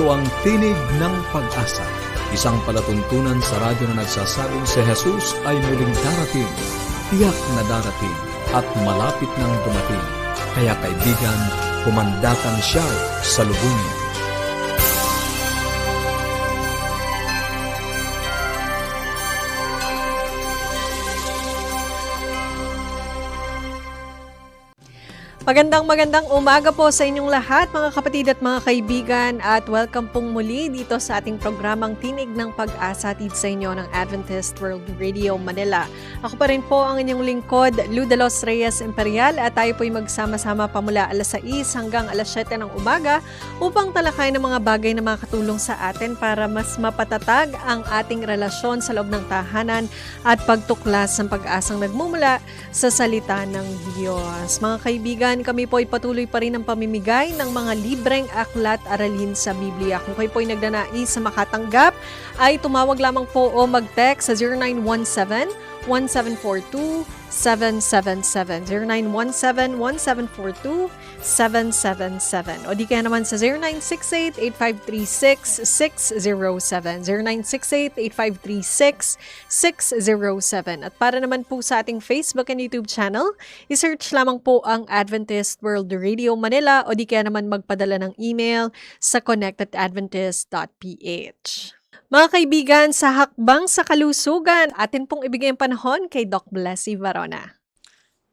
Ito ang Tinig ng Pag-asa, isang palatuntunan sa radyo na nagsasabing si Jesus ay muling darating, tiyak na darating, at malapit nang dumating. Kaya kaibigan, kumandatan siya sa lubungin. Magandang umaga po sa inyong lahat mga kapatid at mga kaibigan at welcome pong muli dito sa ating programang Tinig ng Pag-asa hatid sa inyo ng Adventist World Radio Manila. Ako pa rin po ang inyong lingkod, Lou de los Reyes Imperial at tayo po'y magsama-sama pamula alas 6 hanggang alas 7 ng umaga upang talakayin ng mga bagay na makakatulong sa atin para mas mapatatag ang ating relasyon sa loob ng tahanan at pagtuklas ng pag-asang nagmumula sa salita ng Diyos. Mga kaibigan, kami po ay patuloy pa rin ang pamimigay ng mga libreng aklat aralin sa Biblia. Kung kayo po ay nagdanais sa makatanggap, ay tumawag lamang po o mag-text sa 0917-1742-777. 0917-1742-777. O di kaya naman sa 0968-8536-607. 0968-8536-607. At para naman po sa ating Facebook and YouTube channel, isearch lamang po ang Adventist World Radio Manila o di kaya naman magpadala ng email sa connect@adventist.ph. Mga kaibigan, sa hakbang sa kalusugan, atin pong ibigay ang panahon kay Doc Blessy Varona.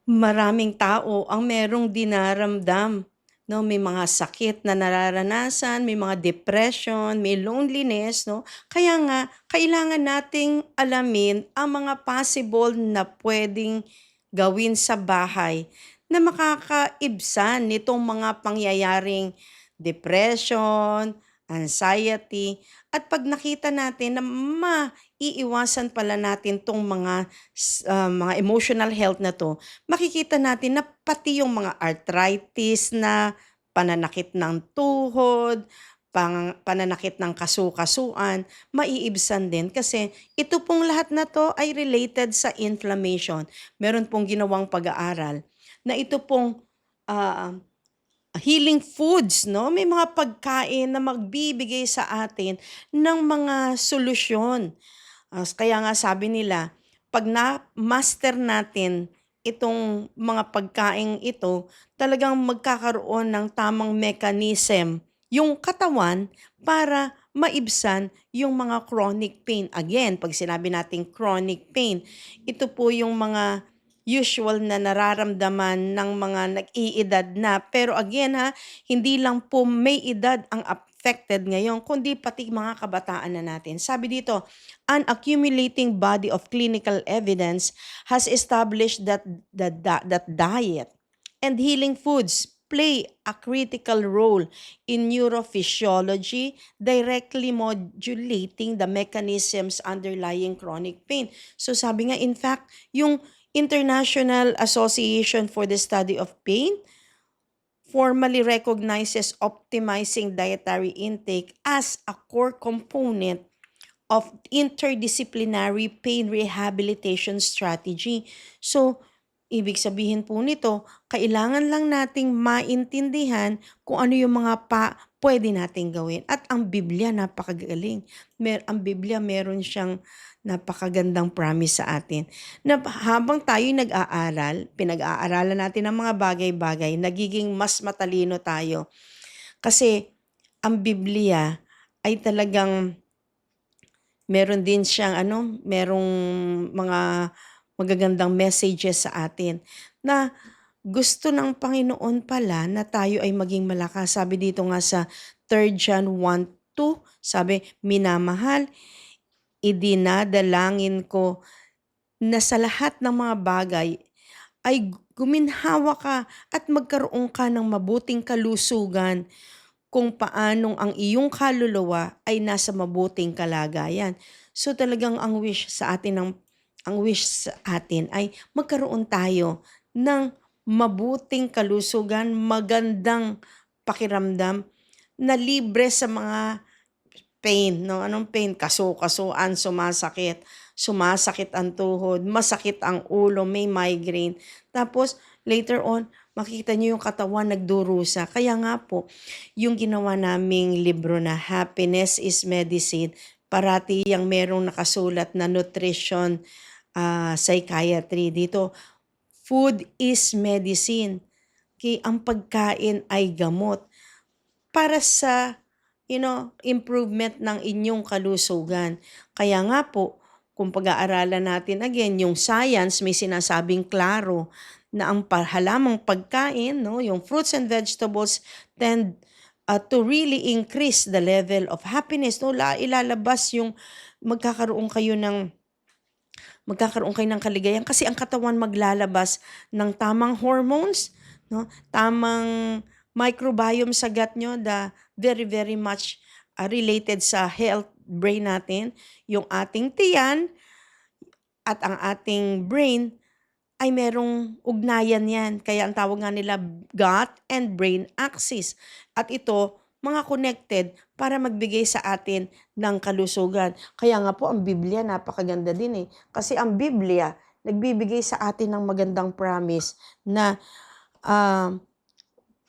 Maraming tao ang merong dinaramdam. No? May mga sakit na nararanasan, may mga depression, may loneliness. No? Kaya nga, kailangan nating alamin ang mga possible na pwedeng gawin sa bahay na makakaibsan nitong mga pangyayaring depression, anxiety, at pag nakita natin na maiiwasan pala natin tong mga emotional health na to, makikita natin na pati yung mga arthritis na pananakit ng tuhod, pananakit ng kasukasuan, maiibsan din kasi ito pong lahat na to ay related sa inflammation. Meron pong ginawang pag-aaral na ito pong healing foods, no? May mga pagkain na magbibigay sa atin ng mga solusyon. Kaya nga sabi nila, pag na-master natin itong mga pagkain ito, talagang magkakaroon ng tamang mechanism yung katawan para maibsan yung mga chronic pain. Again, pag sinabi natin chronic pain, ito po yung mga usual na nararamdaman ng mga nag-iedad na. Pero again hindi lang po may edad ang affected ngayon, kundi pati mga kabataan na natin. Sabi dito, an accumulating body of clinical evidence has established that diet and healing foods play a critical role in neurophysiology, directly modulating the mechanisms underlying chronic pain. So sabi nga, in fact, yung International Association for the Study of Pain formally recognizes optimizing dietary intake as a core component of interdisciplinary pain rehabilitation strategy. So, ibig sabihin po nito, kailangan lang nating maintindihan kung ano yung mga pwede nating gawin. At ang Biblia, napakagaling. Ang Biblia, meron siyang napakagandang promise sa atin. Na habang tayo nag-aaral, pinag-aaralan natin ang mga bagay-bagay, nagiging mas matalino tayo. Kasi ang Biblia ay talagang meron din siyang merong mga magagandang messages sa atin na gusto ng Panginoon pala na tayo ay maging malakas. Sabi dito nga sa 3 John 1:2, sabi, minamahal, idinadalangin ko na sa lahat ng mga bagay ay guminhawa ka at magkaroon ka ng mabuting kalusugan kung paanong ang iyong kaluluwa ay nasa mabuting kalagayan. So talagang ang wish sa atin ay magkaroon tayo ng mabuting kalusugan, magandang pakiramdam na libre sa mga pain, no? Anong pain? Kasukasuan, sumasakit ang tuhod, masakit ang ulo, may migraine. Tapos later on, makikita niyo yung katawan nagdurusa. Kaya nga po, yung ginawa naming libro na Happiness is Medicine, parati yang merong nakasulat na nutrition, psychiatry. Dito, food is medicine. Okay, ang pagkain ay gamot para sa improvement ng inyong kalusugan. Kaya nga po, kung pag-aaralan natin again, yung science may sinasabing klaro na ang halamang pagkain, no, yung fruits and vegetables tend to really increase the level of happiness. No, ilalabas yung magkakaroon kayo ng kaligayahan kasi ang katawan maglalabas ng tamang hormones, no? Tamang microbiome sa gut nyo, very, very much related sa health brain natin. Yung ating tiyan at ang ating brain ay merong ugnayan yan. Kaya ang tawag nga nila gut and brain axis. At ito, mga connected para magbigay sa atin ng kalusugan. Kaya nga po ang Biblia napakaganda din eh. Kasi ang Biblia nagbibigay sa atin ng magandang promise na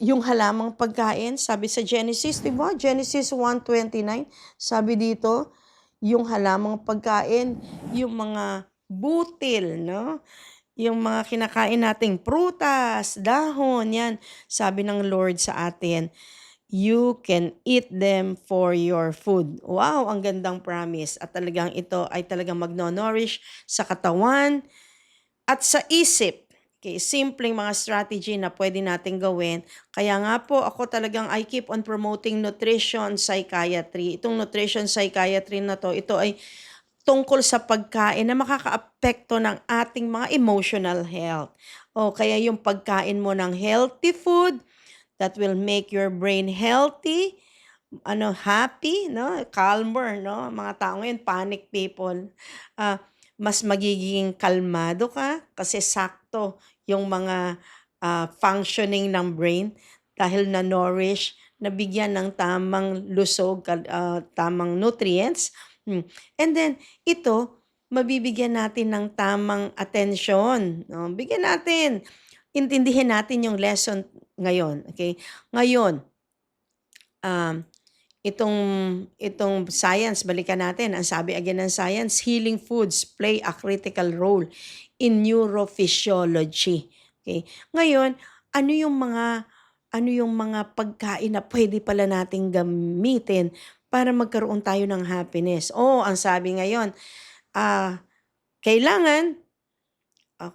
yung halamang pagkain, sabi sa Genesis, di ba? Genesis 1:29, sabi dito, yung halamang pagkain, yung mga butil, no? Yung mga kinakain nating prutas, dahon, yan. Sabi ng Lord sa atin, you can eat them for your food. Wow, ang gandang promise. At talagang ito ay talagang magno-nourish sa katawan at sa isip. Okay, simpleng mga strategy na pwede natin gawin. Kaya nga po ako talagang I keep on promoting nutrition psychiatry. Itong nutrition psychiatry na to, ito ay tungkol sa pagkain na makakaapekto ng ating mga emotional health. O kaya yung pagkain mo ng healthy food that will make your brain healthy, happy, no? Calmer, no? Mga tao ngayon, panic people. Mas magiging kalmado ka kasi sakto yung mga functioning ng brain dahil na-nourish, nabigyan ng tamang lusog, tamang nutrients. And then, ito, mabibigyan natin ng tamang atensyon. No? Bigyan natin, intindihin natin yung lesson ngayon. Okay? Ngayon, itong science, balikan natin. Ang sabi again ng science, healing foods play a critical role in neurophysiology. Okay? Ngayon, ano yung mga pagkain na pwede pala nating gamitin para magkaroon tayo ng happiness? Ang sabi ngayon, kailangan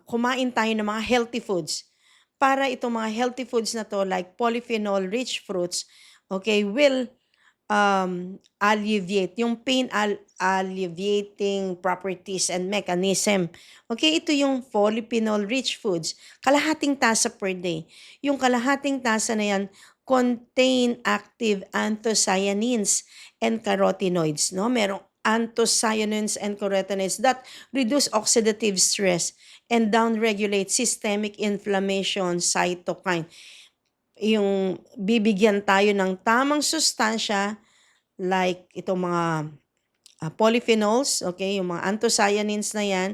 kumain tayo ng mga healthy foods. Para itong mga healthy foods na to, like polyphenol-rich fruits, okay, will alleviate yung pain alleviating properties and mechanism. Okay, ito yung polyphenol-rich foods. Kalahating tasa per day. Yung kalahating tasa na yan contain active anthocyanins and carotenoids. No? Merong anthocyanins and carotenoids that reduce oxidative stress and downregulate systemic inflammation cytokine. Yung bibigyan tayo ng tamang sustansya like itong mga polyphenols, okay, yung mga anthocyanins na yan,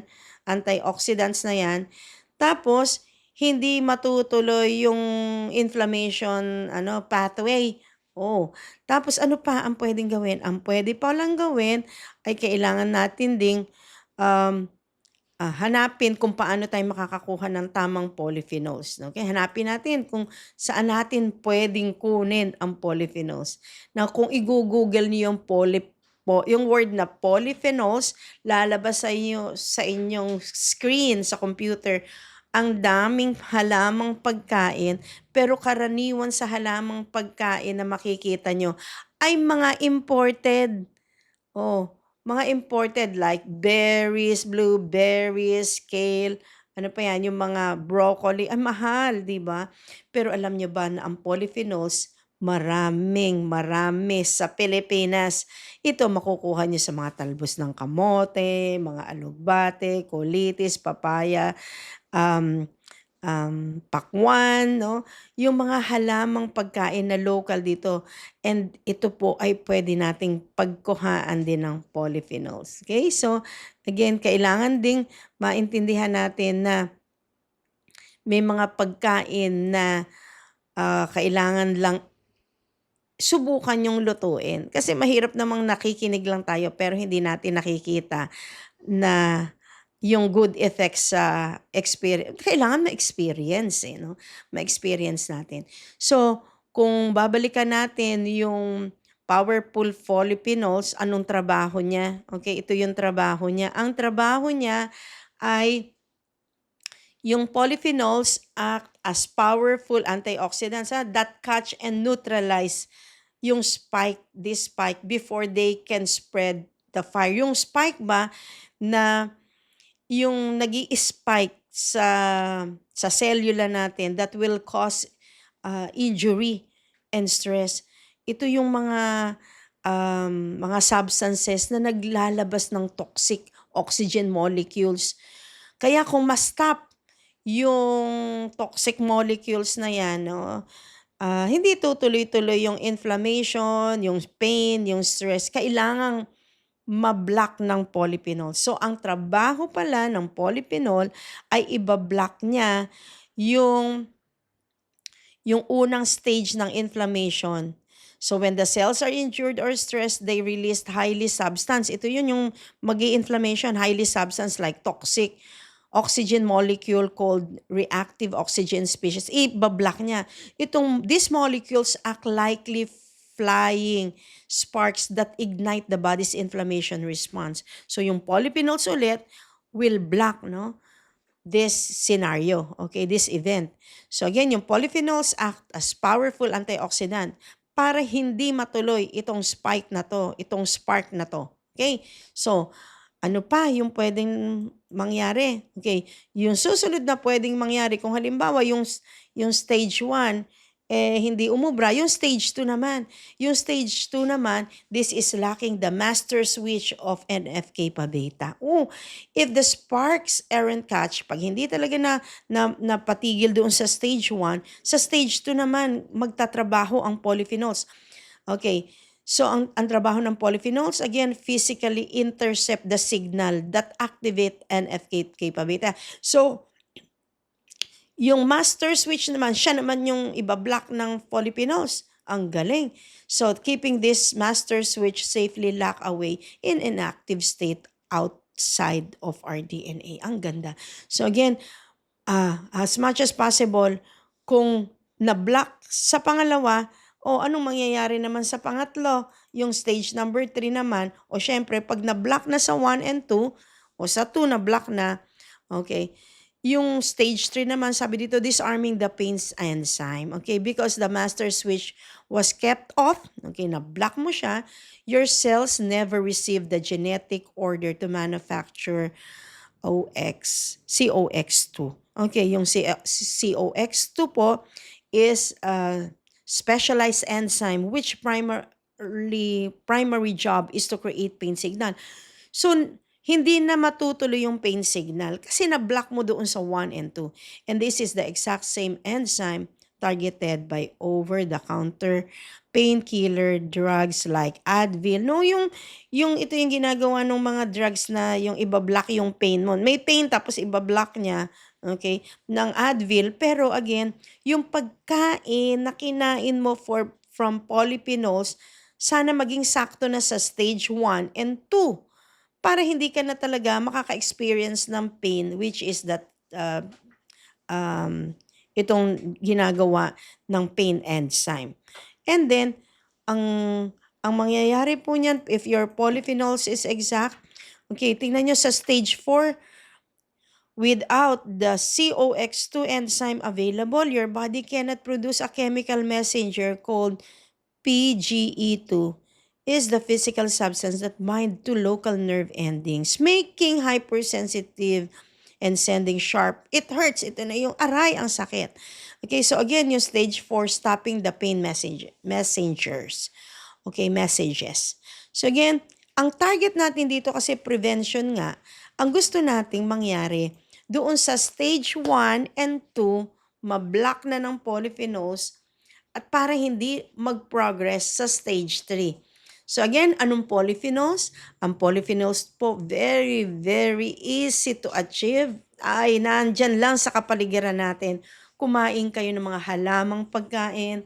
antioxidants na yan. Tapos, hindi matutuloy yung inflammation pathway. Tapos ano pa ang pwedeng gawin? Ang pwede pa lang gawin ay kailangan natin ding hanapin kung paano tayo makakakuha ng tamang polyphenols. Okay? Hanapin natin kung saan natin pwedeng kunin ang polyphenols. Now, kung i-google niyo yung word na polyphenols, lalabas sa inyong screen sa computer ang daming halamang pagkain, pero karaniwan sa halamang pagkain na makikita nyo ay mga imported. Mga imported like berries, blueberries, kale, ano pa yan, yung mga broccoli, ay mahal, di ba? Pero alam nyo ba na ang polyphenols, marami sa Pilipinas. Ito makukuha nyo sa mga talbos ng kamote, mga alugbate, colitis, papaya, pakwan, no? Yung mga halamang pagkain na local dito. And ito po ay pwede nating pagkuhaan din ng polyphenols. Okay? So, again, kailangan ding maintindihan natin na may mga pagkain na kailangan lang subukan yung lutuin. Kasi mahirap namang nakikinig lang tayo pero hindi natin nakikita na yung good effects sa experience. Kailangan ma-experience eh, no? Ma-experience natin. So, kung babalikan natin yung powerful polyphenols, anong trabaho niya? Okay, ito yung trabaho niya. Ang trabaho niya ay yung polyphenols act as powerful antioxidants that catch and neutralize yung this spike before they can spread the fire. Yung spike ba na yung nag-i-spike sa cellula natin that will cause injury and stress. Ito yung mga substances na naglalabas ng toxic oxygen molecules. Kaya kung ma-stop yung toxic molecules na yan, no, hindi tutuloy-tuloy yung inflammation, yung pain, yung stress. Kailangang ma-block ng polyphenol. So, ang trabaho pala ng polyphenol ay iba-block niya yung unang stage ng inflammation. So, when the cells are injured or stressed, they release highly substance. Ito yun yung magi-inflammation, highly substance like toxic oxygen molecule called reactive oxygen species. Iba-block niya. These molecules act likely flying sparks that ignite the body's inflammation response. So yung polyphenols ulit will block this scenario, okay, this event. So again, yung polyphenols act as powerful antioxidant para hindi matuloy itong spike na to, itong spark na to. Okay? So, ano pa yung pwedeng mangyari? Okay, yung susunod na pwedeng mangyari kung halimbawa yung stage 1 hindi umubra, yung stage 2 naman. Yung stage 2 naman, this is lacking the master switch of NF-kappa beta. If the sparks aren't catch, pag hindi talaga napatigil doon sa stage 1, sa stage 2 naman magtatrabaho ang polyphenols. Okay, so ang trabaho ng polyphenols, again, physically intercept the signal that activate NF-kappa beta. So, yung master switch naman, siya naman yung iba-block ng polyphenols. Ang galing. So, keeping this master switch safely locked away in inactive state outside of our DNA. Ang ganda. So, again, as much as possible, kung na-block sa pangalawa, anong mangyayari naman sa pangatlo? Yung stage number 3 naman, syempre, pag na-block na sa 1 and 2, sa 2 na-block na, okay, yung stage 3 naman, sabi dito, disarming the pain enzyme. Okay, because the master switch was kept off, okay, na-block mo siya, your cells never receive the genetic order to manufacture COX-2. Okay, yung COX-2 po is a specialized enzyme which primary job is to create pain signal. So, hindi na matutuloy yung pain signal kasi na-block mo doon sa 1 and 2. And this is the exact same enzyme targeted by over-the-counter painkiller drugs like Advil. No, ito yung ginagawa ng mga drugs na yung iba-block yung pain mo. May pain tapos iba-block niya, okay, ng Advil. Pero again, yung pagkain na kinain mo from polyphenols, sana maging sakto na sa stage 1 and 2. Para hindi ka na talaga makaka-experience ng pain, which is that itong ginagawa ng pain enzyme. And then, ang mangyayari po niyan, if your polyphenols is exact, okay, tingnan nyo sa stage 4, without the COX-2 enzyme available, your body cannot produce a chemical messenger called PGE2. Is the physical substance that bind to local nerve endings, making hypersensitive and sending sharp. It hurts. Ito na yung aray, ang sakit. Okay, so again, yung stage 4, stopping the pain messengers. Okay, messages. So again, ang target natin dito kasi prevention nga, ang gusto nating mangyari, doon sa stage 1 and 2, ma-block na ng polyphenols at para hindi mag-progress sa stage 3. So again, anong polyphenols? Ang polyphenols po, very, very easy to achieve. Ay, nandyan lang sa kapaligiran natin. Kumain kayo ng mga halamang pagkain,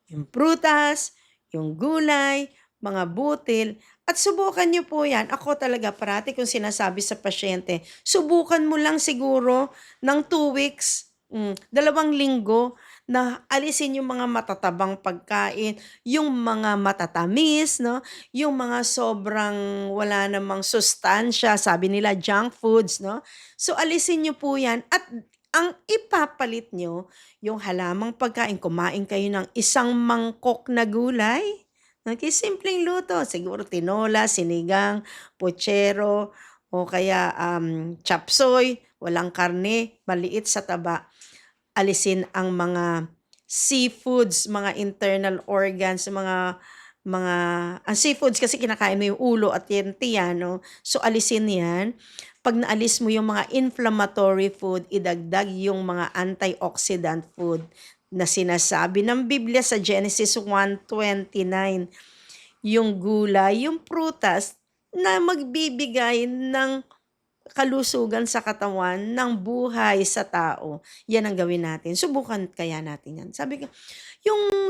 yung prutas, yung gulay, mga butil, at subukan nyo po yan. Ako talaga, parati kong sinasabi sa pasyente, subukan mo lang siguro ng 2 weeks, 2 linggo, na alisin yung mga matatabang pagkain, yung mga matatamis, no? Yung mga sobrang wala namang sustansya, sabi nila junk foods, no? So alisin nyo po yan at ang ipapalit nyo, yung halamang pagkain, kumain kayo ng 1 mangkok na gulay. Okay, simpleng luto. Siguro tinola, sinigang, puchero, o kaya chapsoy, walang karne, maliit sa taba. Alisin ang mga seafoods, mga internal organs, ang seafoods kasi kinakain mo yung ulo at yung tiyan, no? So alisin yan. Pag naalis mo yung mga inflammatory food, idagdag yung mga antioxidant food na sinasabi ng Biblia sa Genesis 1:29. Yung gulay, yung prutas na magbibigay ng kalusugan sa katawan, ng buhay sa tao. Yan ang gawin natin. Subukan kaya natin yan. Sabi ko,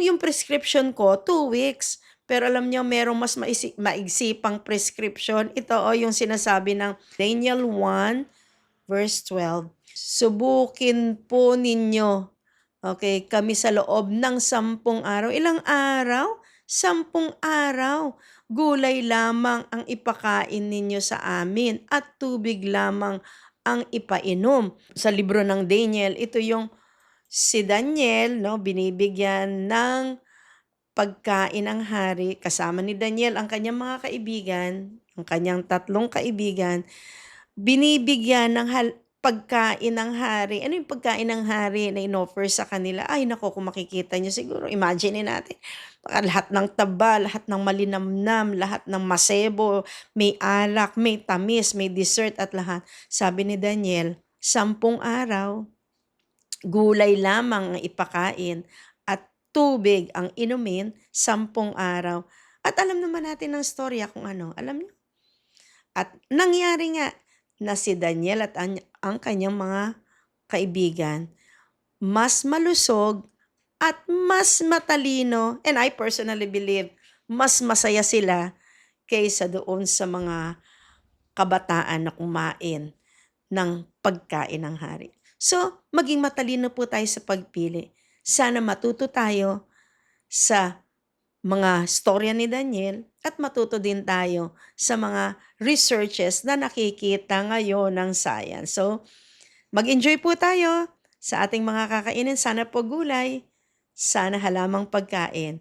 yung prescription ko, 2 weeks. Pero alam niyo, merong mas maigsi pang prescription. Ito yung sinasabi ng Daniel 1 verse 12. Subukin po ninyo. Okay, kami sa loob ng 10 araw. Ilang araw? 10 araw. Gulay lamang ang ipakain ninyo sa amin at tubig lamang ang ipainom. Sa libro ng Daniel, ito yung si Daniel, no, binibigyan ng pagkain ng hari. Kasama ni Daniel ang kanyang mga kaibigan, ang kanyang 3 kaibigan, binibigyan ng pagkain ng hari. Ano yung pagkain ng hari na inoffer sa kanila? Ay nako, kung makikita nyo siguro, imagine natin, lahat ng taba, lahat ng malinamnam, lahat ng masebo, may alak, may tamis, may dessert at lahat. Sabi ni Daniel, 10 araw, gulay lamang ang ipakain at tubig ang inumin, 10 araw. At alam naman natin ng storya kung ano. Alam niyo? At nangyari nga na si Daniel at ang kanyang mga kaibigan mas malusog at mas matalino, and I personally believe mas masaya sila kaysa doon sa mga kabataan na kumain ng pagkain ng hari. So, maging matalino po tayo sa pagpili. Sana matuto tayo sa mga storya ni Daniel at matuto din tayo sa mga researches na nakikita ngayon ng science. So, mag-enjoy po tayo sa ating mga kakainin. Sana po gulay, sana halamang pagkain,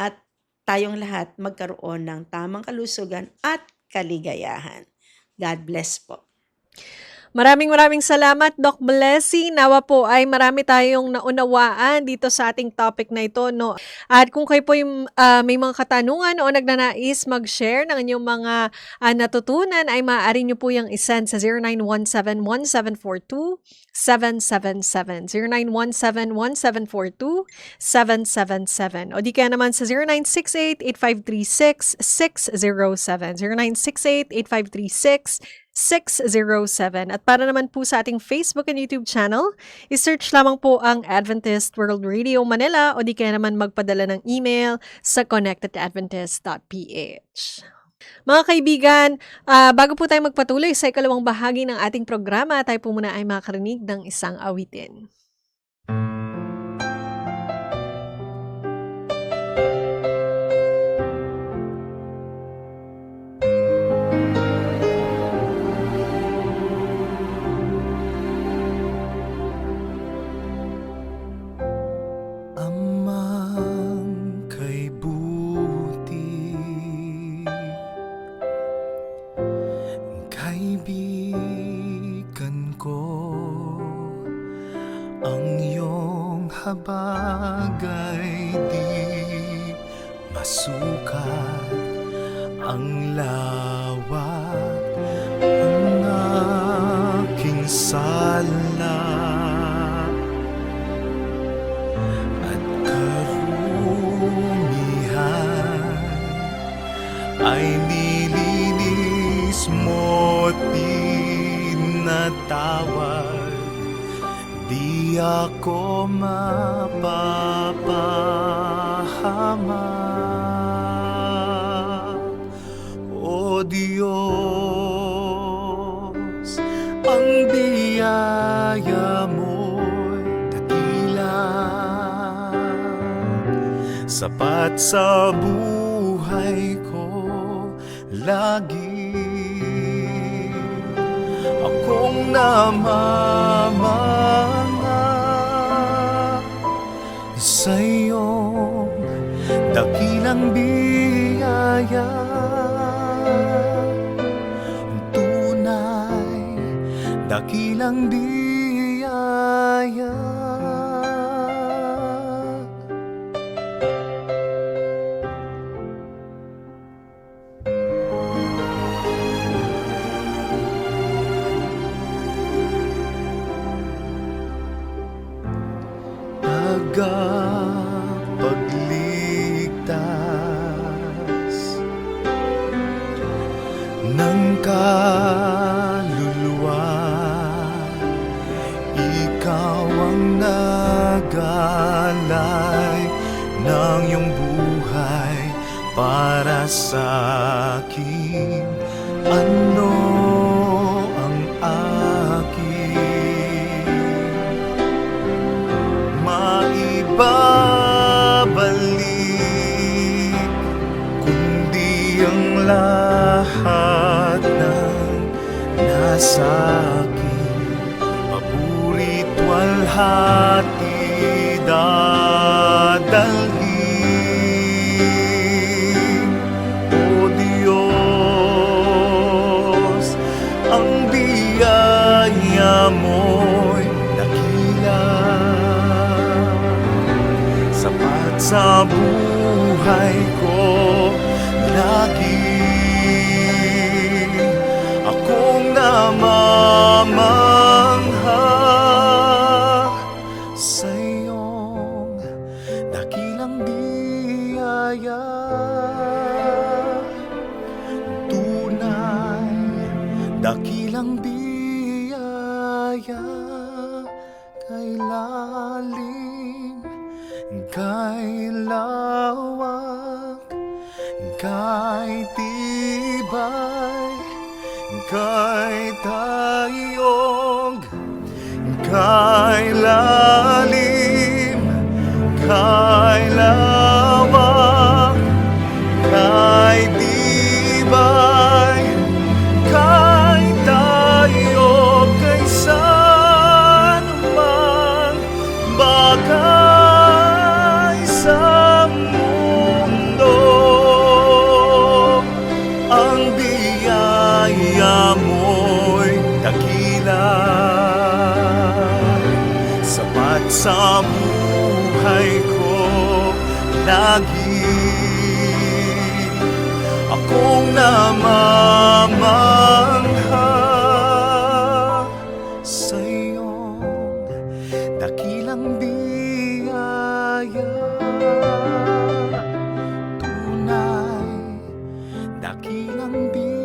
at tayong lahat magkaroon ng tamang kalusugan at kaligayahan. God bless po. Maraming salamat, Doc Blessy. Nawa po ay marami tayong naunawaan dito sa ating topic na ito, no? At kung kayo po yung, may mga katanungan o nagnanais mag-share ng inyong mga natutunan, ay maaari nyo po yung isend sa 0917-1742-777. 0917-1742-777. O di kaya naman sa 0968-8536-607. 0968-8536-607. At para naman po sa ating Facebook and YouTube channel, isearch lamang po ang Adventist World Radio Manila o di kaya naman magpadala ng email sa connectedadventist.ph. Mga kaibigan, bago po tayo magpatuloy sa ikalawang bahagi ng ating programa, tayo po muna ay makarinig ng isang awitin. Bagay di masukat ang lawak ng aking sala at karumihan ay nilinis mo't pinatawad. Di ako mapapahama. O Diyos, ang biyaya mo'y dakila, sapat sa buhay ko lagi. Akong namamanga sa iyong dakilang biyaya. Tunay, dakilang biyaya. Tagapagligtas ng kaluluwa, ikaw ang nagalay ng iyong buhay para sa akin. Ano ang akin maibabalik, kundi ang lahat ng nasa akin, paborit walhati dadalhin. O Diyos, ang biyaya mo'y dakila, sapat sa buhay ko lagi. Akong namamangha sa iyong dakilang biyaya. Tunay, dakilang biyaya, kay lalim, kay lawak, kay tibay, kay tayog, kay lalim, kay lawak, kay tibay, kay tayog, kay saan man bagay sa mundo. Ang biyaya mo'y dakila, sapat sa buhay ko lagi. Akong namamangha sa iyong dakilang biyaya. Tunay, dakilang biyaya.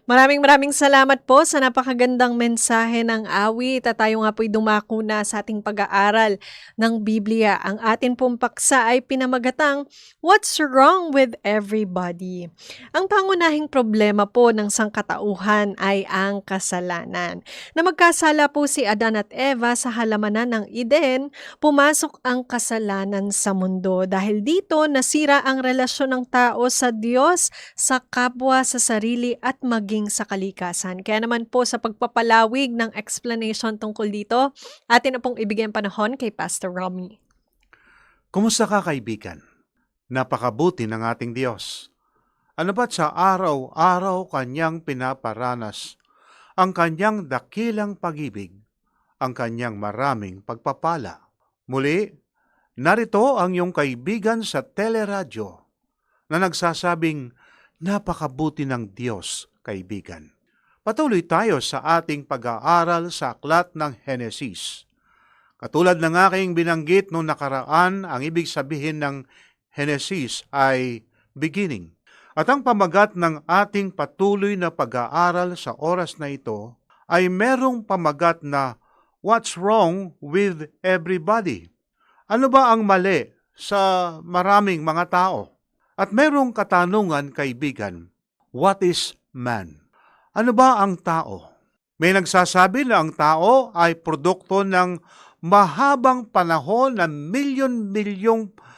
Maraming salamat po sa napakagandang mensahe ng awit at tayo nga po'y dumako na sa ating pag-aaral ng Biblia. Ang atin pong paksa ay pinamagatang What's Wrong with Everybody? Ang pangunahing problema po ng sangkatauhan ay ang kasalanan. Na magkasala po si Adan at Eva sa halamanan ng Eden, pumasok ang kasalanan sa mundo. Dahil dito, nasira ang relasyon ng tao sa Diyos, sa kapwa, sa sarili at maging sa kalikasan. Kaya naman po sa pagpapalawig ng explanation tungkol dito, atin na pong ibigyan panahon kay Pastor Romy. Kumusta ka, kaibigan? Napakabuti ng ating Diyos. Ano ba't sa araw-araw kanyang pinaparanas ang kanyang dakilang pag-ibig, ang kanyang maraming pagpapala. Muli, narito ang iyong kaibigan sa teleradyo na nagsasabing, napakabuti ng Diyos, kaibigan. Patuloy tayo sa ating pag-aaral sa aklat ng Henesis. Katulad ng aking binanggit noong nakaraan, ang ibig sabihin ng Henesis ay beginning. At ang pamagat ng ating patuloy na pag-aaral sa oras na ito ay merong pamagat na what's wrong with everybody? Ano ba ang mali sa maraming mga tao? At merong katanungan, kaibigan, what is man? Ano ba ang tao? May nagsasabi na ang tao ay produkto ng mahabang panahon na milyon-milyong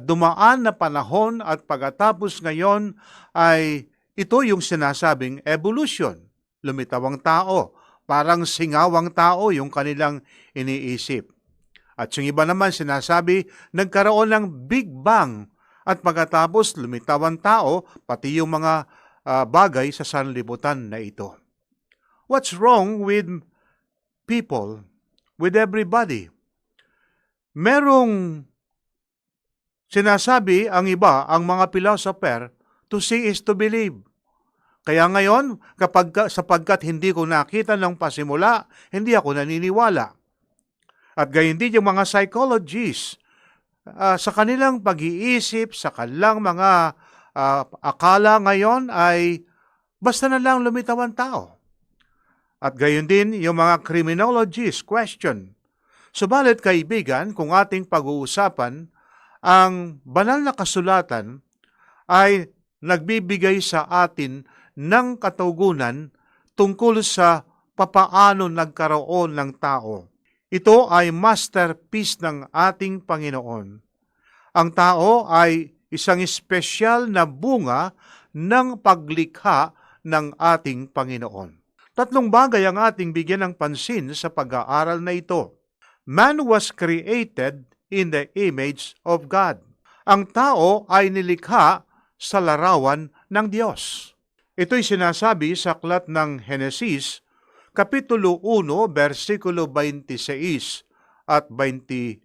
dumaan na panahon at pagkatapos ngayon ay ito yung sinasabing evolution. Lumitaw ang tao, parang singawang tao yung kanilang iniisip. At yung iba naman sinasabi, nagkaroon ng Big Bang at pagkatapos lumitaw ang tao, pati yung mga bagay sa sanlibutan na ito. What's wrong with people, with everybody? Merong sinasabi ang iba, ang mga philosopher, to see is to believe. Kaya ngayon, sapagkat hindi ko nakita ng pasimula, hindi ako naniniwala. At gayon din yung mga psychologists, sa kanilang pag-iisip, sa kanilang mga akala ngayon ay basta na lang lumitaw ang tao. At gayon din yung mga criminologists question. Subalit kaibigan, kung ating pag-uusapan, ang banal na kasulatan ay nagbibigay sa atin ng katugunan tungkol sa papaano nagkaroon ng tao. Ito ay masterpiece ng ating Panginoon. Ang tao ay isang espesyal na bunga ng paglikha ng ating Panginoon. Tatlong bagay ang ating bigyan ng pansin sa pag-aaral na ito. Man was created in the image of God. Ang tao ay nilikha sa larawan ng Diyos. Ito'y sinasabi sa aklat ng Henesis, Kapitulo 1, versikulo 26 at 27.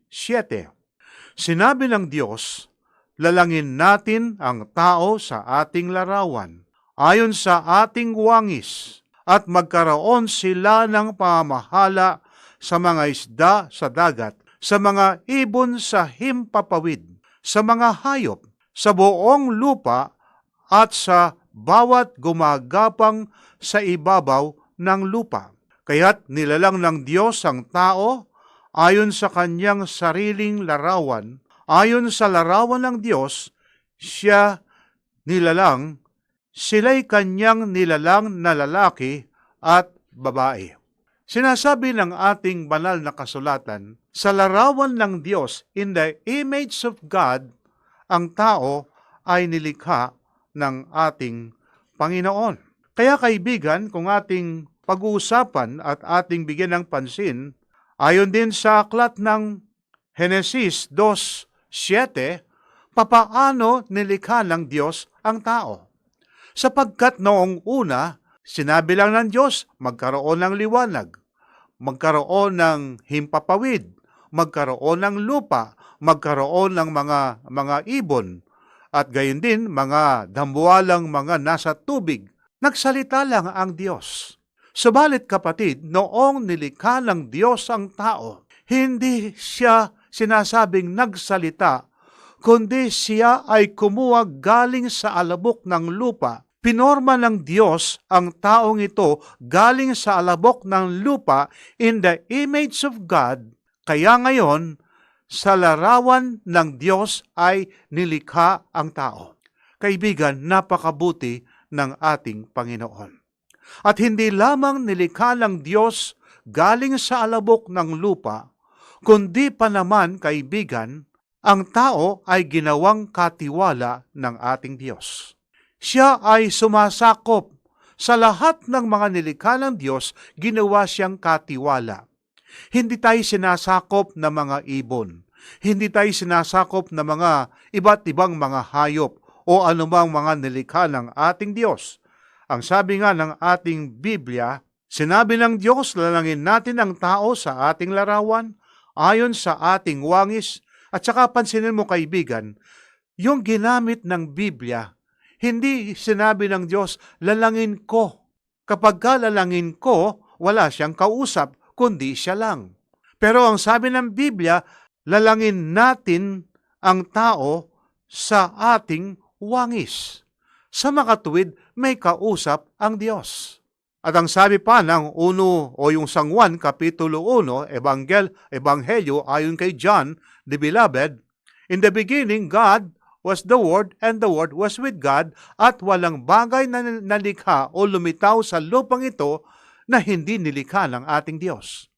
Sinabi ng Diyos, lalangin natin ang tao sa ating larawan, ayon sa ating wangis, at magkaroon sila ng pamamahala sa mga isda sa dagat, sa mga ibon sa himpapawid, sa mga hayop, sa buong lupa, at sa bawat gumagapang sa ibabaw ng lupa. Kaya't nilalang ng Diyos ang tao ayon sa kanyang sariling larawan. Ayon sa larawan ng Diyos, siya nilalang, sila'y kanyang nilalang na lalaki at babae. Sinasabi ng ating banal na kasulatan, sa larawan ng Diyos, in the image of God, ang tao ay nilikha ng ating Panginoon. Kaya kaibigan, kung ating pag-uusapan at ating bigyan ng pansin, ayon din sa aklat ng Henesis 2:7, papaano nilikha ng Diyos ang tao? Sapagkat noong una, sinabi lang ng Diyos, magkaroon ng liwanag, magkaroon ng himpapawid, magkaroon ng lupa, magkaroon ng mga ibon, at gayon din mga dambuhalang mga nasa tubig. Nagsalita lang ang Diyos. Subalit kapatid, noong nilikha ng Diyos ang tao, hindi siya sinasabing nagsalita, kundi siya ay kumuha galing sa alabok ng lupa. Pinorma ng Diyos ang taong ito galing sa alabok ng lupa in the image of God. Kaya ngayon, sa larawan ng Diyos ay nilikha ang tao. Kaibigan, napakabuti ng ating Panginoon. At hindi lamang nilikha ng Diyos galing sa alabok ng lupa, kundi pa naman, kaibigan, ang tao ay ginawang katiwala ng ating Diyos. Siya ay sumasakop sa lahat ng mga nilikha ng Diyos, ginawa siyang katiwala. Hindi tayo sinasakop ng mga ibon. Hindi tayo sinasakop ng mga iba't ibang mga hayop o anumang mga nilikha ng ating Diyos. Ang sabi nga ng ating Biblia, sinabi ng Diyos, lalangin natin ang tao sa ating larawan, ayon sa ating wangis. At saka pansinin mo kaibigan, yung ginamit ng Biblia, hindi sinabi ng Diyos, lalangin ko. Kapag ka lalangin ko, wala siyang kausap, kundi siya lang. Pero ang sabi ng Biblia, lalangin natin ang tao sa ating wangis. Sa makatuwid, may kausap ang Diyos. At ang sabi pa ng 1 o yung San Juan, Kapitulo 1, Ebanghelyo ayon kay John, the Beloved, in the beginning, God was the Word, and the Word was with God, at walang bagay na nalikha o lumitaw sa lupang ito na hindi nilikha ng ating Diyos.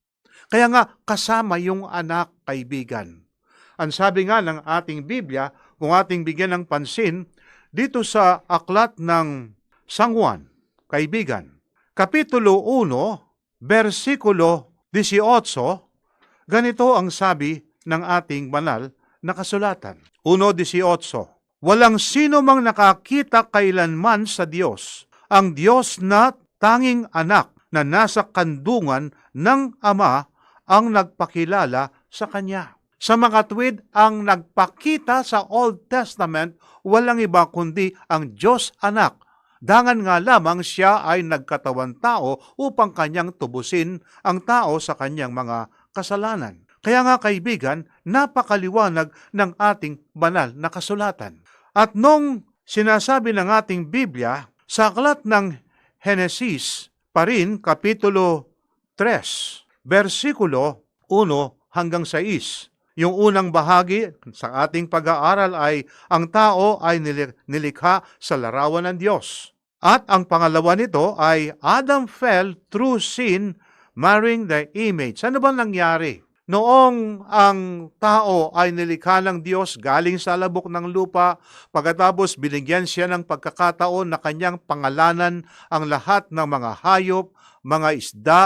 Kaya nga, kasama yung anak, kaibigan. Ang sabi nga ng ating Biblia, kung ating bigyan ng pansin, dito sa aklat ng San Juan, kaibigan, Kapitulo 1, versikulo 18, ganito ang sabi ng ating banal na kasulatan. 1:18, walang sino mang nakakita kailanman sa Diyos, ang Diyos na tanging anak na nasa kandungan ng Ama ang nagpakilala sa Kanya. Sa makatwid, ang nagpakita sa Old Testament, walang iba kundi ang Diyos anak. Dangan nga lamang siya ay nagkatawan tao upang kanyang tubusin ang tao sa kanyang mga kasalanan. Kaya nga kaibigan, napakaliwanag ng ating banal na kasulatan. At nung sinasabi ng ating Biblia, sa aklat ng Henesis, pa rin, Kapitulo 3, versikulo 1 hanggang 6, yung unang bahagi sa ating pag-aaral ay ang tao ay nilikha sa larawan ng Diyos. At ang pangalawa nito ay Adam fell through sin, marring the image. Ano ba nangyari? Noong ang tao ay nilikha ng Diyos galing sa labok ng lupa, pagkatapos binigyan siya ng pagkakataon na kanyang pangalanan ang lahat ng mga hayop, mga isda,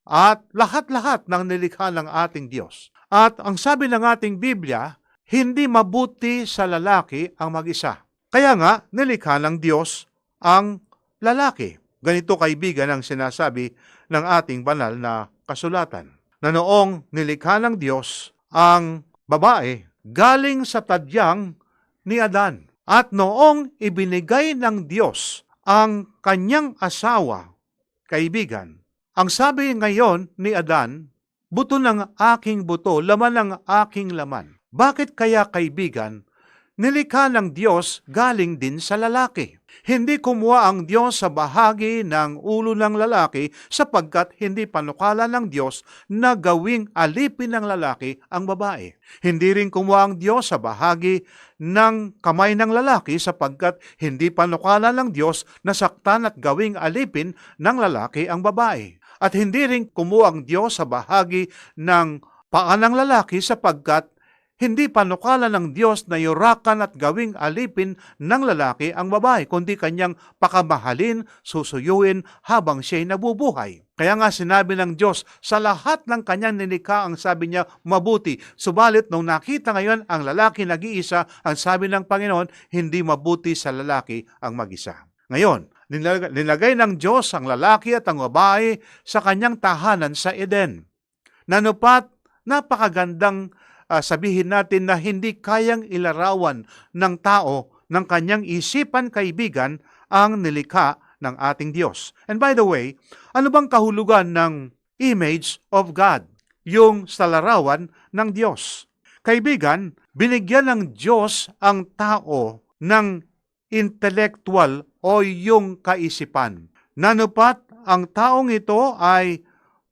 at lahat-lahat ng nilikha ng ating Diyos. At ang sabi ng ating Biblia, hindi mabuti sa lalaki ang mag-isa. Kaya nga, nilikha ng Diyos ang lalaki. Ganito kaibigan ang sinasabi ng ating banal na kasulatan. Na noong nilikha ng Diyos ang babae, galing sa tadyang ni Adan. At noong ibinigay ng Diyos ang kanyang asawa, kaibigan, ang sabi ngayon ni Adan, buto ng aking buto, laman ng aking laman. Bakit kaya kaibigan, nilikha ng Diyos galing din sa lalaki? Hindi kumuha ang Diyos sa bahagi ng ulo ng lalaki sapagkat hindi panukala ng Diyos na gawing alipin ng lalaki ang babae. Hindi rin kumuha ang Diyos sa bahagi ng kamay ng lalaki sapagkat hindi panukala ng Diyos na saktan at gawing alipin ng lalaki ang babae. At hindi rin kumuha ang Diyos sa bahagi ng paa ng lalaki sapagkat hindi panukala ng Diyos na yurakan at gawing alipin ng lalaki ang babae, kundi kanyang pakamahalin, susuyuin habang siya'y nabubuhay. Kaya nga sinabi ng Diyos, sa lahat ng kanyang nilikha ang sabi niya, mabuti. Subalit nung nakita ngayon ang lalaki nag-iisa, ang sabi ng Panginoon, hindi mabuti sa lalaki ang mag-isa. Ngayon, nilagay ng Diyos ang lalaki at ang babae sa kanyang tahanan sa Eden. Nanupat, napakagandang sabihin natin na hindi kayang ilarawan ng tao ng kanyang isipan, kaibigan, ang nilikha ng ating Diyos. And by the way, ano bang kahulugan ng image of God? Yung sa larawan ng Diyos. Kaibigan, binigyan ng Diyos ang tao ng intellectual o yung kaisipan. Nanupat, ang taong ito ay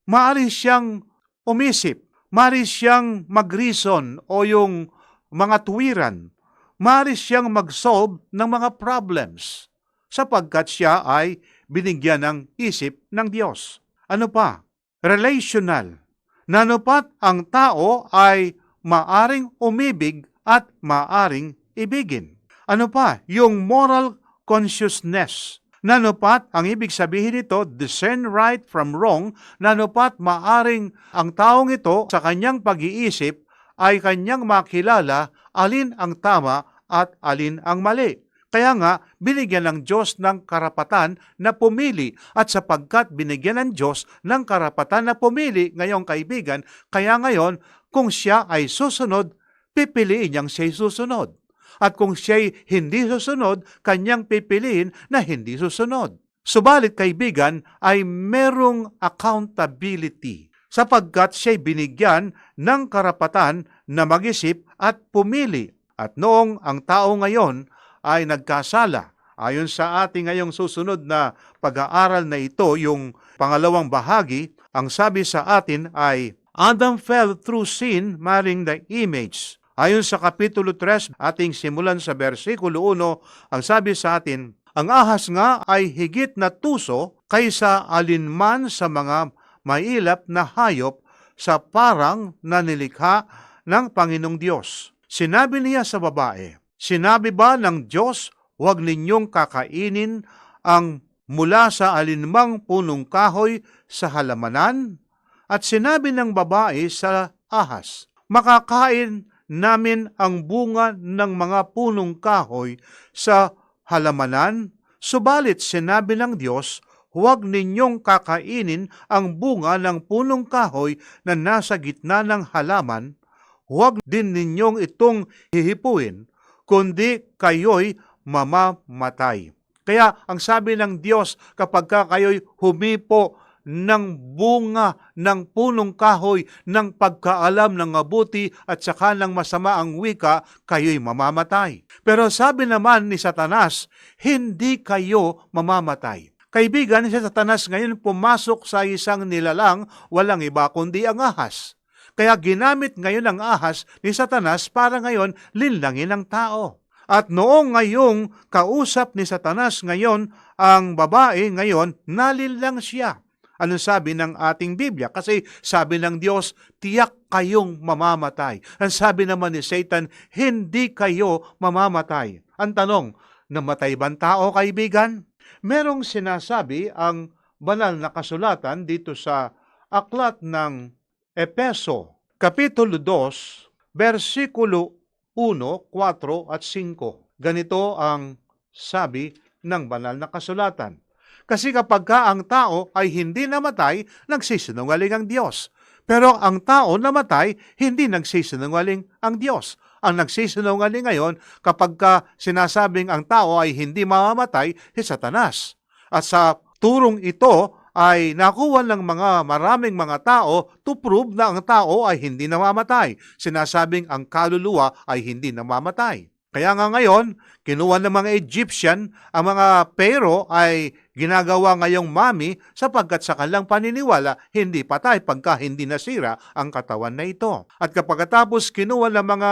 maaari siyang umisip, maaari siyang mag-reason o yung mga tuwiran, maaari siyang mag-solve ng mga problems sapagkat siya ay binigyan ng isip ng Diyos. Ano pa? Relational. Nanupat, ang tao ay maaring umibig at maaring ibigin. Ano pa? Yung moral consciousness. Nanupat, ang ibig sabihin nito, discern right from wrong. Nanupat, maaring ang taong ito sa kanyang pag-iisip ay kanyang makilala alin ang tama at alin ang mali. Kaya nga, binigyan ng Diyos ng karapatan na pumili. At sapagkat binigyan ng Diyos ng karapatan na pumili, ngayong kaibigan, kaya ngayon, kung siya ay susunod, pipiliin niyang siya'y susunod. At kung siya'y hindi susunod, kanyang pipiliin na hindi susunod. Subalit, kaibigan, ay merong accountability sapagkat siya'y binigyan ng karapatan na mag-isip at pumili. At noong ang tao ngayon ay nagkasala, ayon sa ating ngayong susunod na pag-aaral na ito, yung pangalawang bahagi, ang sabi sa atin ay, Adam fell through sin, marrying the image. Ayon sa Kapitulo 3, ating simulan sa versikulo 1, ang sabi sa atin, ang ahas nga ay higit na tuso kaysa alinman sa mga mailap na hayop sa parang na nilikha ng Panginoong Diyos. Sinabi niya sa babae, sinabi ba ng Diyos, huwag ninyong kakainin ang mula sa alinmang punong kahoy sa halamanan? At sinabi ng babae sa ahas, makakain namin ang bunga ng mga punong kahoy sa halamanan, subalit sinabi ng Diyos, huwag ninyong kakainin ang bunga ng punong kahoy na nasa gitna ng halaman, huwag din ninyong itong hihipuin, kundi kayo'y mamamatay. Kaya ang sabi ng Diyos, kapag kayo'y humipo ng bunga ng punong kahoy, ng pagkaalam ng mabuti at saka ng masama ang wika, kayo'y mamamatay. Pero sabi naman ni Satanas, hindi kayo mamamatay. Kaibigan, si Satanas ngayon pumasok sa isang nilalang, walang iba kundi ang ahas. Kaya ginamit ngayon ang ahas ni Satanas para ngayon linlangin ang tao. At noong ngayong kausap ni Satanas ngayon, ang babae ngayon, nalinlang siya. Ano sabi ng ating Biblia? Kasi sabi ng Diyos, tiyak kayong mamamatay. Ang sabi naman ni Satan, hindi kayo mamamatay. Ang tanong, namatay bang tao, kaibigan? Merong sinasabi ang banal na kasulatan dito sa aklat ng Epeso, Kapitulo 2, versikulo 1, 4 at 5. Ganito ang sabi ng banal na kasulatan. Kasi kapag ang tao ay hindi namatay, nagsisinungaling ang Diyos. Pero ang tao namatay, hindi nagsisinungaling ang Diyos. Ang nagsisinungaling ngayon, kapag sinasabing ang tao ay hindi mamamatay, si Satanas. At sa turong ito ay nakuha ng maraming mga tao to prove na ang tao ay hindi namamatay. Sinasabing ang kaluluwa ay hindi namamatay. Kaya nga ngayon, kinuha ng mga Egyptian, ang mga Pero ay ginagawa ngayong mami sapagkat sa kanilang paniniwala, hindi patay pagka hindi nasira ang katawan na ito. At kapagkatapos kinuha ng mga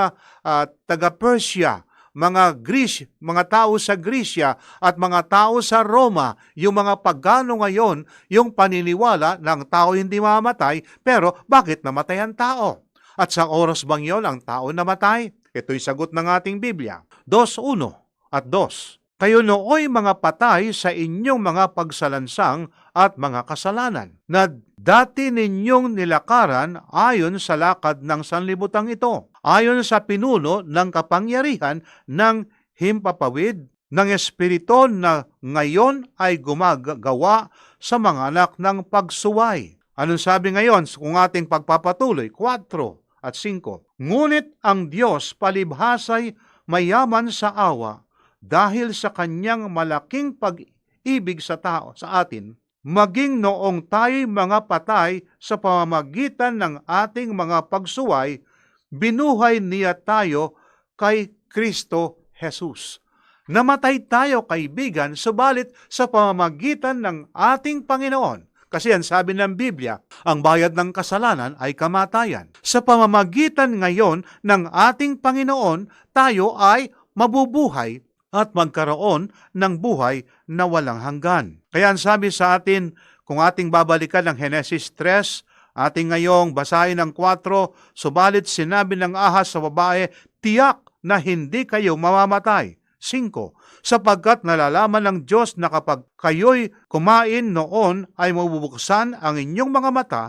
taga-Persia, mga Greece, mga tao sa Grisya at mga tao sa Roma, yung mga pagano ngayon, yung paniniwala na ang tao hindi mamamatay, pero bakit namatay ang tao? At sa oras bang yon ang tao namatay? Ito'y sagot ng ating Biblia. 2:1 at 2. Kayo nooy mga patay sa inyong mga pagsalansang at mga kasalanan, na dati ninyong nilakaran ayon sa lakad ng sanlibutan ito, ayon sa pinuno ng kapangyarihan ng himpapawid ng espiritu na ngayon ay gumagawa sa mga anak ng pagsuway. Anong sabi ngayon kung ating pagpapatuloy? 4 at 5. Ngunit ang Diyos palibhasay mayaman sa awa dahil sa kanyang malaking pag-ibig sa tao, sa atin, maging noong tayo'y mga patay sa pamamagitan ng ating mga pagsuway, binuhay niya tayo kay Kristo Jesus. Namatay tayo, kaibigan, subalit sa pamamagitan ng ating Panginoon. Kasi ang sabi ng Biblia, ang bayad ng kasalanan ay kamatayan. Sa pamamagitan ngayon ng ating Panginoon, tayo ay mabubuhay at magkaroon ng buhay na walang hanggan. Kaya ang sabi sa atin, kung ating babalikan ng Genesis 3, ating ngayong basahin ng 4, subalit sinabi ng ahas sa babae, tiyak na hindi kayo mamamatay. 5. Sapagkat nalalaman ng Diyos na kapag kayo'y kumain noon ay mabubuksan ang inyong mga mata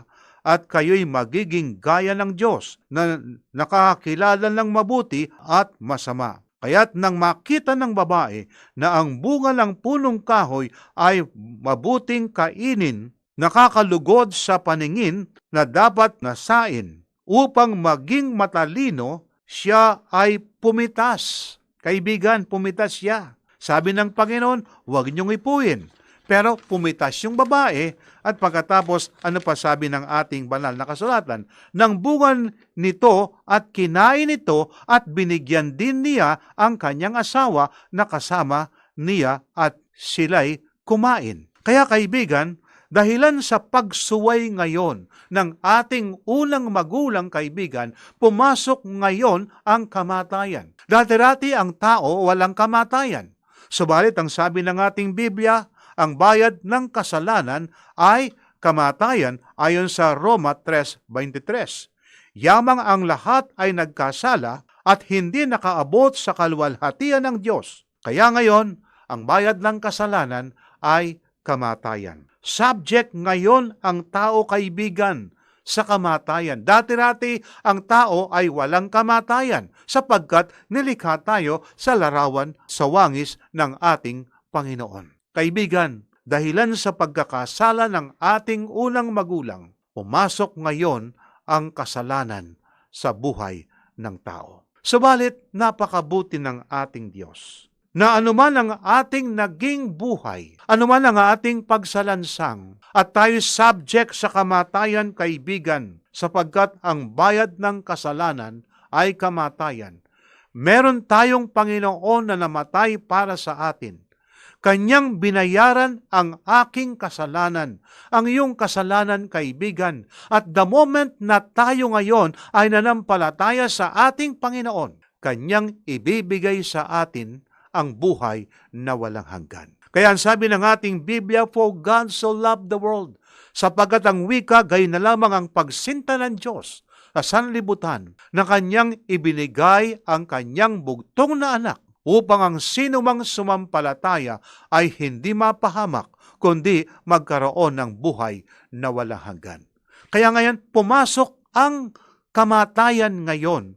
at kayo'y magiging gaya ng Diyos na nakakilala ng mabuti at masama. Kaya't nang makita ng babae na ang bunga ng punong kahoy ay mabuting kainin, nakakalugod sa paningin na dapat nasain, upang maging matalino, siya ay pumitas. Kaibigan, pumitas siya. Sabi ng Panginoon, huwag niyong ipuin. Pero pumitas yung babae at pagkatapos, ano pa sabi ng ating banal na kasulatan? Nang bunga nito at kinain ito at binigyan din niya ang kanyang asawa na kasama niya at sila'y kumain. Kaya kaibigan, dahilan sa pagsuway ngayon ng ating unang magulang kaibigan, pumasok ngayon ang kamatayan. Dati-dati ang tao walang kamatayan. Subalit ang sabi ng ating Biblia, ang bayad ng kasalanan ay kamatayan ayon sa Roma 3:23. Yamang ang lahat ay nagkasala at hindi nakaabot sa kaluwalhatian ng Diyos. Kaya ngayon, ang bayad ng kasalanan ay kamatayan. Subject ngayon ang tao kaibigan sa kamatayan. Dati-dati ang tao ay walang kamatayan sapagkat nilikha tayo sa larawan sa wangis ng ating Panginoon. Kaibigan, dahilan sa pagkakasala ng ating unang magulang, pumasok ngayon ang kasalanan sa buhay ng tao. Subalit, napakabuti ng ating Diyos na anuman ang ating naging buhay, anuman ang ating pagsalansang, at tayo subject sa kamatayan, kaibigan, sapagkat ang bayad ng kasalanan ay kamatayan. Meron tayong Panginoon na namatay para sa atin. Kanyang binayaran ang aking kasalanan, ang iyong kasalanan, kaibigan. At the moment na tayo ngayon ay nanampalataya sa ating Panginoon, Kanyang ibibigay sa atin ang buhay na walang hanggan. Kaya ang sabi ng ating Biblia, for God so loved the world, sapagkat ang wika gayon na lamang ang pagsinta ng Diyos sa sanlibutan na Kanyang ibinigay ang Kanyang bugtong na anak, upang ang sinumang sumampalataya ay hindi mapahamak, kundi magkaroon ng buhay na walang hanggan. Kaya ngayon, pumasok ang kamatayan ngayon.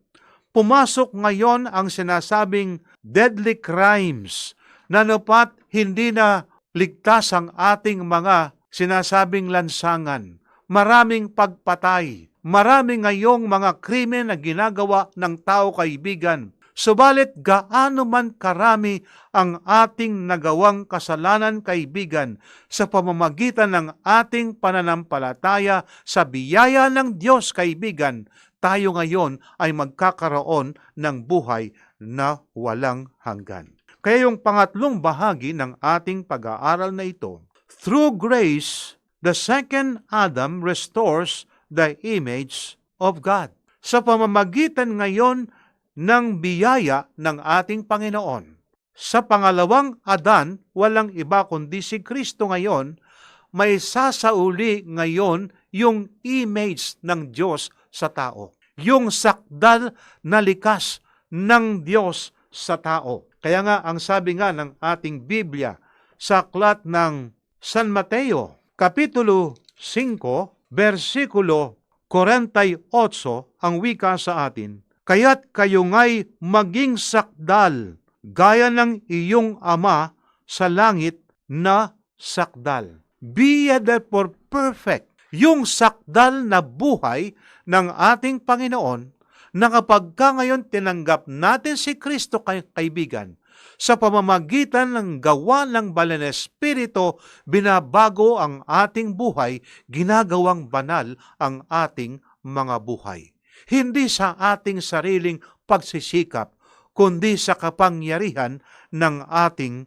Pumasok ngayon ang sinasabing deadly crimes, na napat hindi na ligtas ang ating mga sinasabing lansangan. Maraming pagpatay, marami ngayong mga krimen na ginagawa ng tao, kaibigan. Subalit gaano man karami ang ating nagawang kasalanan, kaibigan, sa pamamagitan ng ating pananampalataya sa biyaya ng Diyos, kaibigan, tayo ngayon ay magkakaroon ng buhay na walang hanggan. Kaya yung pangatlong bahagi ng ating pag-aaral na ito, through grace, the second Adam restores the image of God. Sa pamamagitan ngayon ng biyaya ng ating Panginoon. Sa pangalawang Adan, walang iba kundi si Kristo ngayon, may sasauli ngayon yung image ng Diyos sa tao. Yung sakdal na likas ng Diyos sa tao. Kaya nga, ang sabi nga ng ating Biblia sa aklat ng San Mateo, Kapitulo 5, versikulo 48, ang wika sa atin, kaya't kayo nga'y maging sakdal, gaya ng iyong Ama sa langit na sakdal. Be ye therefore perfect. Yung sakdal na buhay ng ating Panginoon, na kapag ka ngayon tinanggap natin si Kristo, kaibigan, sa pamamagitan ng gawa ng Banal na Espiritu, binabago ang ating buhay, ginagawang banal ang ating mga buhay. Hindi sa ating sariling pagsisikap, kundi sa kapangyarihan ng ating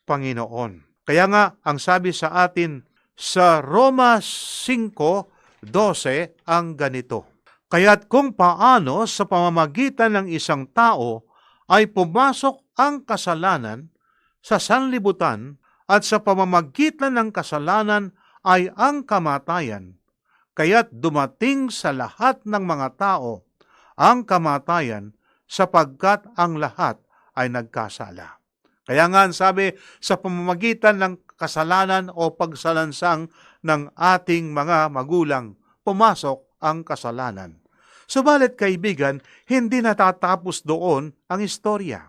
Panginoon. Kaya nga, ang sabi sa atin sa Roma 5:12 ang ganito, kaya't kung paano sa pamamagitan ng isang tao ay pumasok ang kasalanan sa sanlibutan at sa pamamagitan ng kasalanan ay ang kamatayan, kaya't dumating sa lahat ng mga tao ang kamatayan sapagkat ang lahat ay nagkasala. Kaya nga sabi, sa pamamagitan ng kasalanan o pagsalansang ng ating mga magulang, pumasok ang kasalanan. Subalit kaibigan, hindi natatapos doon ang istorya.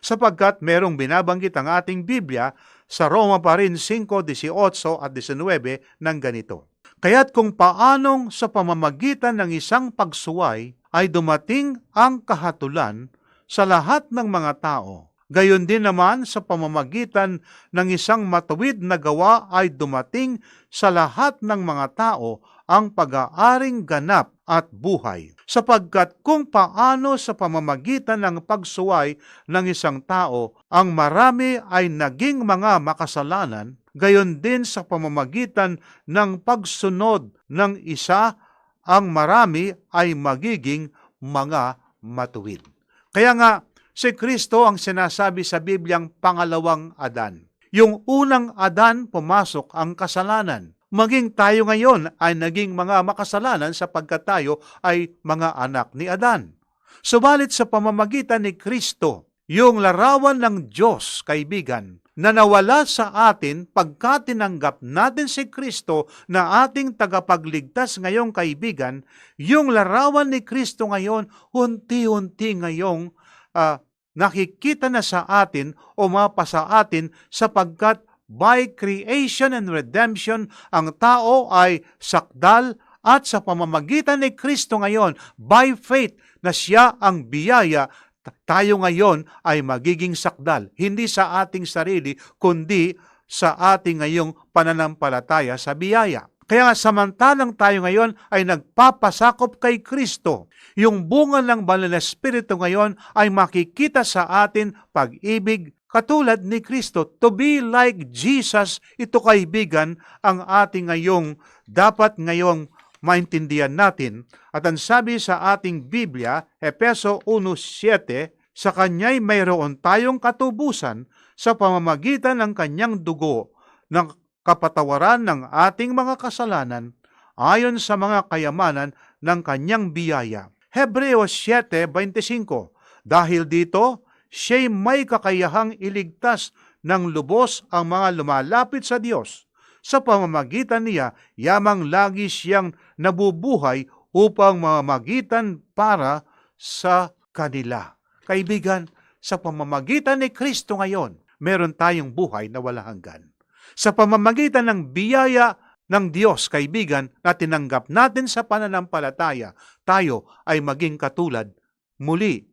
sapagkat merong binabanggit ang ating Biblia sa Roma pa rin 5:18 at 19 ng ganito. Kaya't kung paanong sa pamamagitan ng isang pagsuway ay dumating ang kahatulan sa lahat ng mga tao, gayon din naman sa pamamagitan ng isang matuwid na gawa ay dumating sa lahat ng mga tao ang pag-aaring ganap at buhay. Sapagkat kung paano sa pamamagitan ng pagsuway ng isang tao ang marami ay naging mga makasalanan, gayon din sa pamamagitan ng pagsunod ng isa ang marami ay magiging mga matuwid. Kaya nga, si Kristo ang sinasabi sa Bibliang pangalawang Adan. Yung unang Adan, pumasok ang kasalanan. Maging tayo ngayon ay naging mga makasalanan sapagkat tayo ay mga anak ni Adan. Subalit sa pamamagitan ni Kristo, yung larawan ng Diyos, kaibigan, na nawala sa atin pagka tinanggap natin si Kristo na ating tagapagligtas ngayong kaibigan, yung larawan ni Kristo ngayon, unti-unti ngayong nakikita na sa atin o mapa sa atin sapagkat by creation and redemption, ang tao ay sakdal at sa pamamagitan ni Kristo ngayon, by faith na siya ang biyaya, tayo ngayon ay magiging sakdal, hindi sa ating sarili, kundi sa ating ngayong pananampalataya sa biyaya. Kaya samantalang tayo ngayon ay nagpapasakop kay Kristo, yung bunga ng banal na Espiritu ngayon ay makikita sa atin pag-ibig katulad ni Kristo. To be like Jesus, ito kaibigan, ang ating ngayong dapat ngayong maintindihan natin. At ang sabi sa ating Biblia, Efeso 1:7, sa Kanya'y mayroon tayong katubusan sa pamamagitan ng Kanyang dugo ng kapatawaran ng ating mga kasalanan ayon sa mga kayamanan ng Kanyang biyaya. Hebreos 7:25, dahil dito, siya'y may kakayahang iligtas ng lubos ang mga lumalapit sa Diyos. Sa pamamagitan niya, yamang lagi siyang nabubuhay upang mamagitan para sa kanila. Kaibigan, sa pamamagitan ni Kristo ngayon, meron tayong buhay na wala hanggan. Sa pamamagitan ng biyaya ng Diyos, kaibigan, na tinanggap natin sa pananampalataya, tayo ay maging katulad muli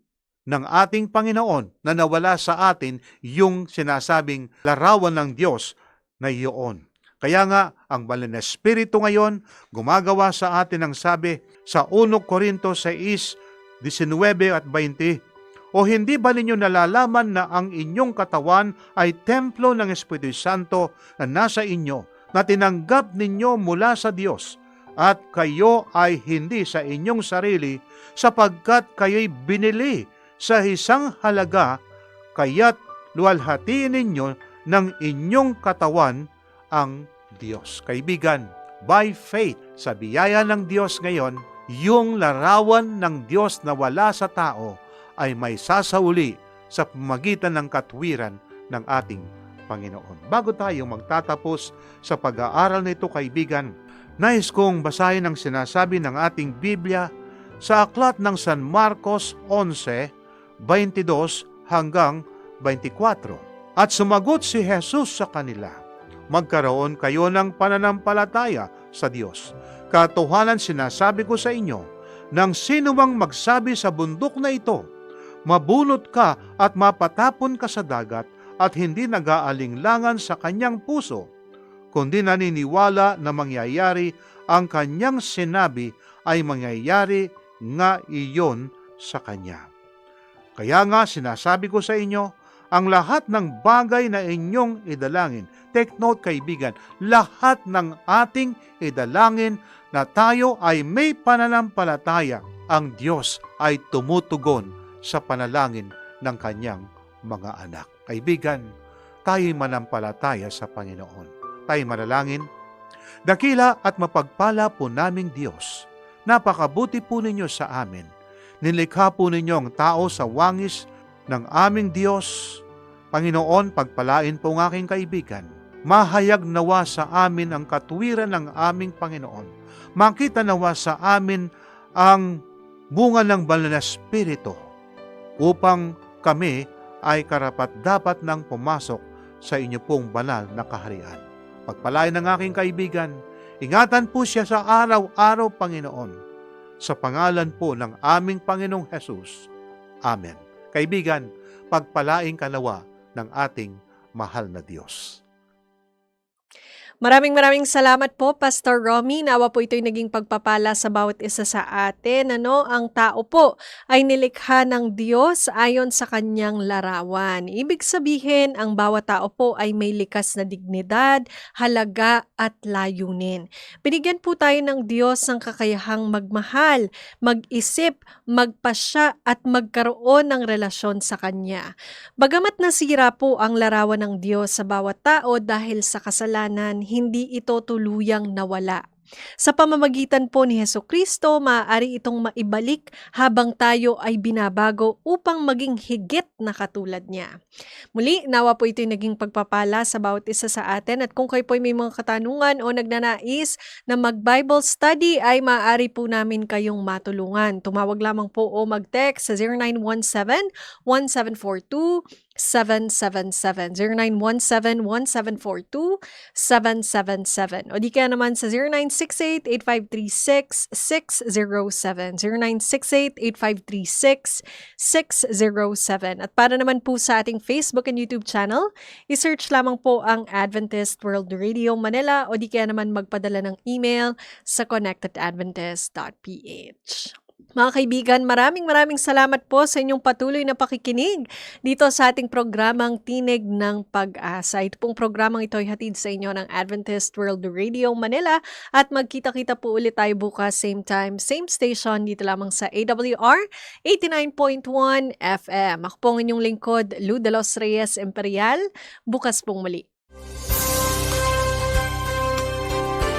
ng ating Panginoon na nawala sa atin yung sinasabing larawan ng Diyos na iyon. Kaya nga, ang banal na Espiritu ngayon, gumagawa sa atin ang sabi sa 1 Corinto 6:19 at 20, o hindi ba ninyo nalalaman na ang inyong katawan ay templo ng Espiritu Santo na nasa inyo, na tinanggap ninyo mula sa Diyos, at kayo ay hindi sa inyong sarili, sapagkat kayo'y binili sa isang halaga, kaya't luwalhatiin ninyo ng inyong katawan ang Diyos. Kaibigan, by faith, sa biyaya ng Diyos ngayon, yung larawan ng Diyos na wala sa tao ay may sasauli sa pamagitan ng katwiran ng ating Panginoon. Bago tayo magtatapos sa pag-aaral nito, kaibigan, nais kong basahin ang sinasabi ng ating Biblia sa aklat ng San Marcos 11:22 hanggang 24. At sumagot si Jesus sa kanila, magkaroon kayo ng pananampalataya sa Diyos. Katotohanan sinasabi ko sa inyo, nang sino mang magsabi sa bundok na ito, mabunot ka at mapatapon ka sa dagat, at hindi nag-aalinlangan sa kanyang puso, kundi naniniwala na mangyayari ang kanyang sinabi, ay mangyayari nga iyon sa kanya. Kaya nga sinasabi ko sa inyo, ang lahat ng bagay na inyong idalangin, take note kaibigan, lahat ng ating idalangin na tayo ay may pananampalataya, ang Diyos ay tumutugon sa panalangin ng kanyang mga anak. Kaibigan, tayo'y manampalataya sa Panginoon. Tayo'y manalangin. Dakila at mapagpala po naming Diyos, napakabuti po ninyo sa amin. Nilikha po ninyo ang tao sa wangis ng aming Diyos. Panginoon, pagpalain po ng aking kaibigan. Mahayag nawa sa amin ang katwiran ng aming Panginoon. Makita nawa sa amin ang bunga ng banal na Espiritu upang kami ay karapat-dapat nang pumasok sa inyo pong banal na kaharian. Pagpalain ng aking kaibigan, ingatan po siya sa araw-araw, Panginoon. Sa pangalan po ng aming Panginoong Hesus. Amen. Kaibigan, pagpalain ka nawa ng ating mahal na Diyos. Maraming salamat po, Pastor Romy. Nawa po ito'y naging pagpapala sa bawat isa sa atin. Ang tao po ay nilikha ng Diyos ayon sa kanyang larawan. Ibig sabihin, ang bawat tao po ay may likas na dignidad, halaga at layunin. Binigyan po tayo ng Diyos ng kakayahang magmahal, mag-isip, magpasya at magkaroon ng relasyon sa Kanya. Bagamat nasira po ang larawan ng Diyos sa bawat tao dahil sa kasalanan, hindi ito tuluyang nawala. Sa pamamagitan po ni Hesukristo, maaari itong maibalik habang tayo ay binabago upang maging higit na katulad niya. Muli, nawa po ito'y naging pagpapala sa bawat isa sa atin at kung kayo po may mga katanungan o nagnanais na mag-Bible study ay maaari po namin kayong matulungan. Tumawag lamang po o mag-text sa 0917-1742-777. 0917-1742-777. O di kaya naman sa 0968-8536-607. 0968-8536-607. At para naman po sa ating Facebook and YouTube channel, isearch lamang po ang Adventist World Radio Manila o di kaya naman magpadala ng email sa connectedadventist.ph. Mga kaibigan, maraming salamat po sa inyong patuloy na pakikinig dito sa ating programang Tinig ng Pag-asa. Ito pong programang ito ay hatid sa inyo ng Adventist World Radio Manila at magkita-kita po ulit tayo bukas, same time, same station, dito lamang sa AWR 89.1 FM. Ako po ang inyong lingkod, Lou de los Reyes Imperial. Bukas pong muli.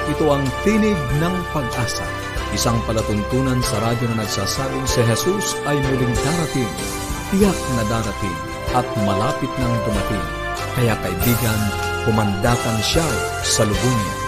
Ito ang Tinig ng Pag-asa, isang palatuntunan sa radyo na nagsasabing si Jesus ay muling darating, tiyak na darating at malapit nang dumating. Kaya kaibigan, pumandakan siya sa lubungin.